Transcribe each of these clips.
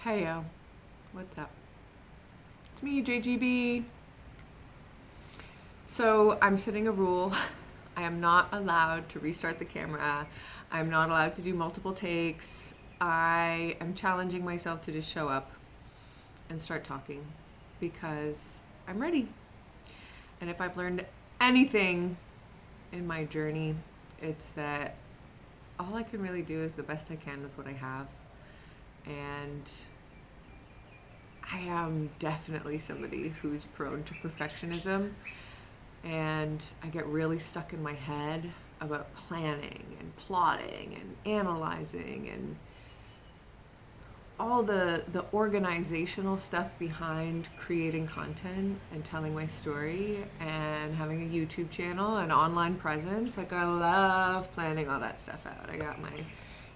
Heyo, what's up? It's me, JGB. So I'm setting a rule. I am not allowed to restart the camera. I'm not allowed to do multiple takes. I am challenging myself to just show up and start talking because I'm ready. And if I've learned anything in my journey, it's that all I can really do is the best I can with what I have. And I am definitely somebody who's prone to perfectionism, and I get really stuck in my head about planning and plotting and analyzing and all the organizational stuff behind creating content and telling my story and having a YouTube channel and online presence. Like, I love planning all that stuff out. I got my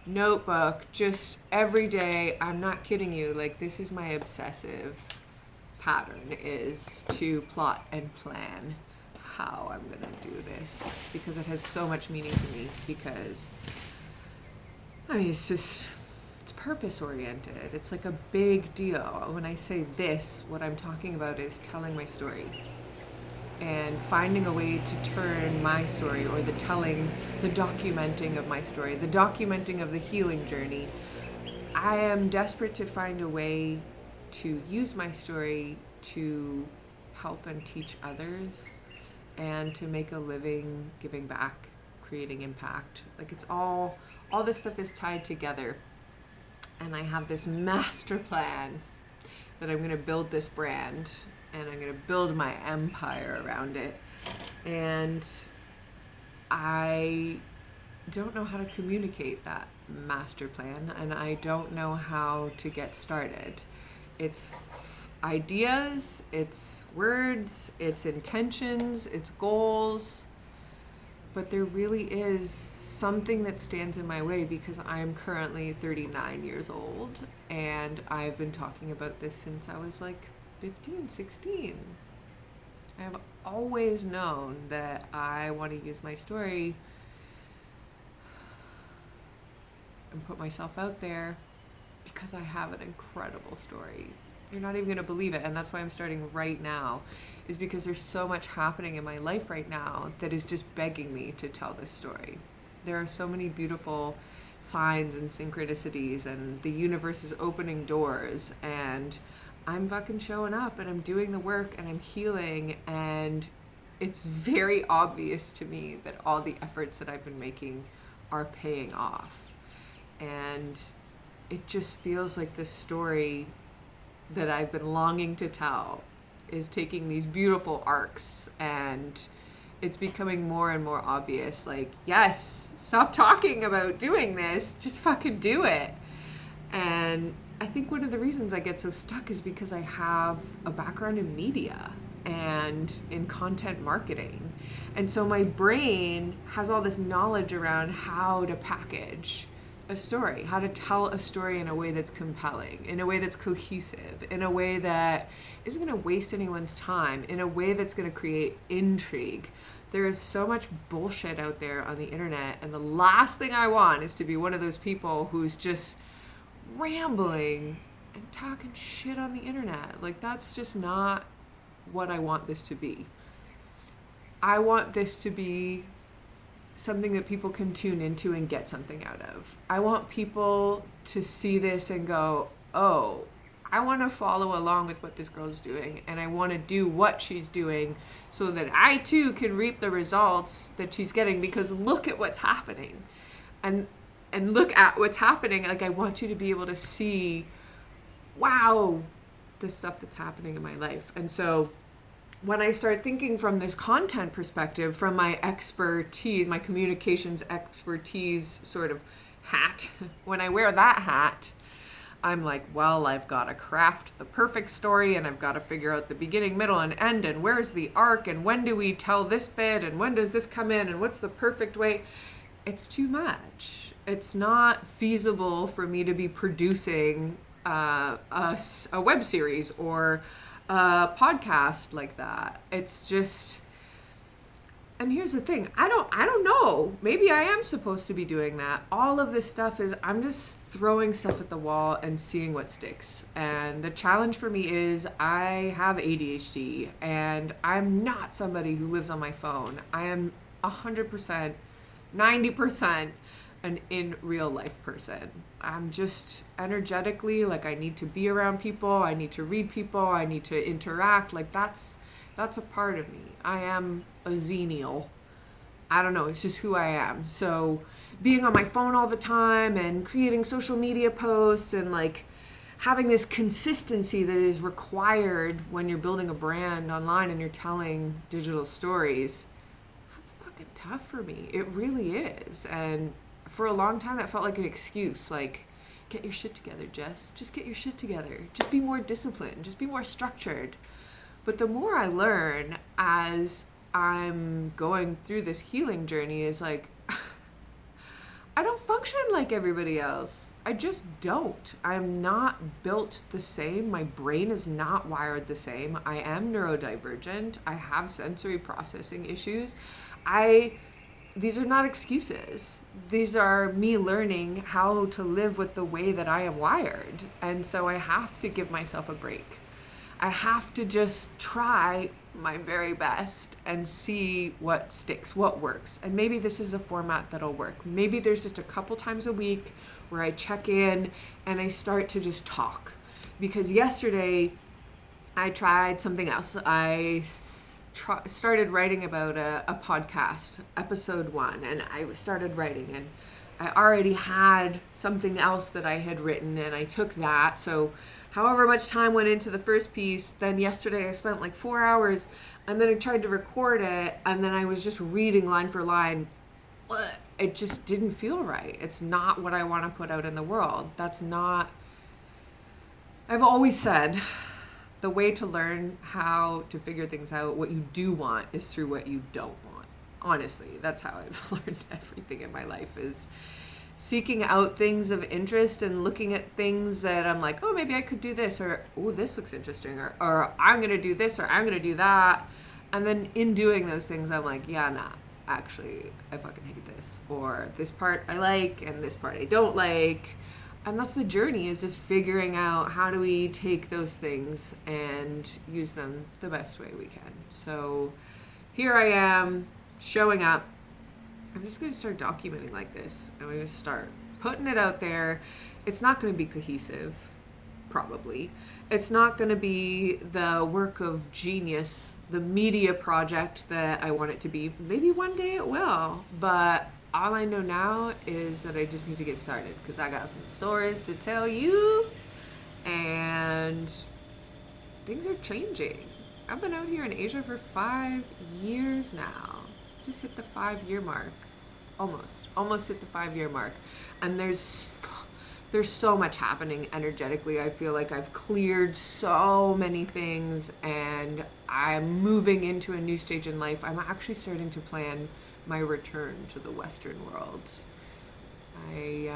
notebook just every day. I'm not kidding you. Like, this is my obsessive pattern, is to plot and plan how I'm gonna do this, because it has so much meaning to me. Because it's purpose oriented. It's like a big deal. When I say this, what I'm talking about is telling my story and finding a way to turn my story, or the telling, the documenting of my story, the documenting of the healing journey. I am desperate to find a way to use my story to help and teach others and to make a living giving back, creating impact. Like, it's all this stuff is tied together. And I have this master plan that I'm going to build this brand and I'm going to build my empire around it. And I don't know how to communicate that master plan, and I don't know how to get started. It's ideas, it's words, it's intentions, it's goals, but there really is something that stands in my way because I'm currently 39 years old and I've been talking about this since I was like 15, 16. I've always known that I want to use my story and put myself out there because I have an incredible story. You're not even going to believe it. And that's why I'm starting right now, is because there's so much happening in my life right now that is just begging me to tell this story. There are so many beautiful signs and synchronicities, and the universe is opening doors, and I'm fucking showing up and I'm doing the work and I'm healing, and it's very obvious to me that all the efforts that I've been making are paying off. And it just feels like the story that I've been longing to tell is taking these beautiful arcs, and it's becoming more and more obvious. Like, yes, stop talking about doing this, just fucking do it. And I think one of the reasons I get so stuck is because I have a background in media and in content marketing. And so my brain has all this knowledge around how to package a story, how to tell a story in a way that's compelling, in a way that's cohesive, in a way that isn't going to waste anyone's time, in a way that's going to create intrigue. There is so much bullshit out there on the internet, and the last thing I want is to be one of those people who's just rambling and talking shit on the internet. Like, that's just not what I want this to be. I want this to be something that people can tune into and get something out of. I want people to see this and go, oh, I want to follow along with what this girl's doing, and I want to do what she's doing so that I too can reap the results that she's getting, because look at what's happening. And look at what's happening. Like, I want you to be able to see, wow, the stuff that's happening in my life. And so when I start thinking from this content perspective, from my expertise, my communications expertise sort of hat, when I wear that hat, I'm like, well, I've got to craft the perfect story, and I've got to figure out the beginning, middle, and end, and where's the arc, and when do we tell this bit, and when does this come in, and what's the perfect way? It's too much. It's not feasible for me to be producing a web series or a podcast like that. It's just, and here's the thing, I don't know. Maybe I am supposed to be doing that. All of this stuff is, I'm just throwing stuff at the wall and seeing what sticks. And the challenge for me is I have ADHD and I'm not somebody who lives on my phone. I am 100%, 90% an in real life person. I'm just energetically like I need to be around people, I need to read people, I need to interact. Like that's a part of me. I am a xenial. I don't know, it's just who I am. So being on my phone all the time and creating social media posts and like having this consistency that is required when you're building a brand online and you're telling digital stories, that's fucking tough for me. It really is. And for a long time that felt like an excuse, like, get your shit together, Jess. Just get your shit together. Just be more disciplined. Just be more structured. But the more I learn as I'm going through this healing journey is like, I don't function like everybody else. I just don't. I'm not built the same. My brain is not wired the same. I am neurodivergent. I have sensory processing issues. These are not excuses. These are me learning how to live with the way that I am wired. And so I have to give myself a break. I have to just try my very best and see what sticks, what works. And maybe this is a format that'll work. Maybe there's just a couple times a week where I check in and I start to just talk. Because yesterday I tried something else. I started writing about a podcast, episode 1, and I started writing and I already had something else that I had written and I took that. So however much time went into the first piece, then yesterday I spent like 4 hours and then I tried to record it and then I was just reading line for line. It just didn't feel right. It's not what I want to put out in the world. That's not, I've always said the way to learn how to figure things out, what you do want, is through what you don't want. Honestly, that's how I've learned everything in my life, is seeking out things of interest and looking at things that I'm like, oh, maybe I could do this, or oh, this looks interesting, or I'm going to do this, or I'm going to do that. And then in doing those things, I'm like, yeah, nah, actually, I fucking hate this. Or this part I like, and this part I don't like. And that's the journey, is just figuring out how do we take those things and use them the best way we can. So here I am, showing up. I'm just going to start documenting like this. I'm going to start putting it out there. It's not going to be cohesive, probably. It's not going to be the work of genius, the media project that I want it to be. Maybe one day it will, but all I know now is that I just need to get started because I got some stories to tell you and things are changing. I've been out here in Asia for 5 years now. Just hit the 5-year mark. Almost hit the 5-year mark. And there's so much happening energetically. I feel like I've cleared so many things and I'm moving into a new stage in life. I'm actually starting to plan my return to the Western world. I'm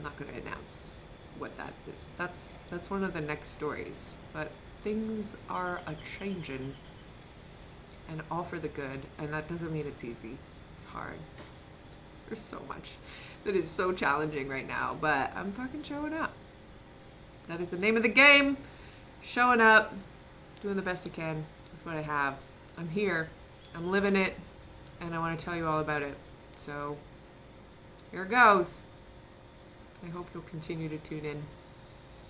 not going to announce what that is. That's one of the next stories. But things are a-changing, and all for the good. And that doesn't mean it's easy. It's hard. There's so much that is so challenging right now, but I'm fucking showing up. That is the name of the game. Showing up, doing the best I can with what I have. I'm here. I'm living it, and I want to tell you all about it. So, here it goes. I hope you'll continue to tune in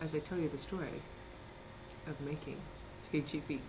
as I tell you the story of making KGB.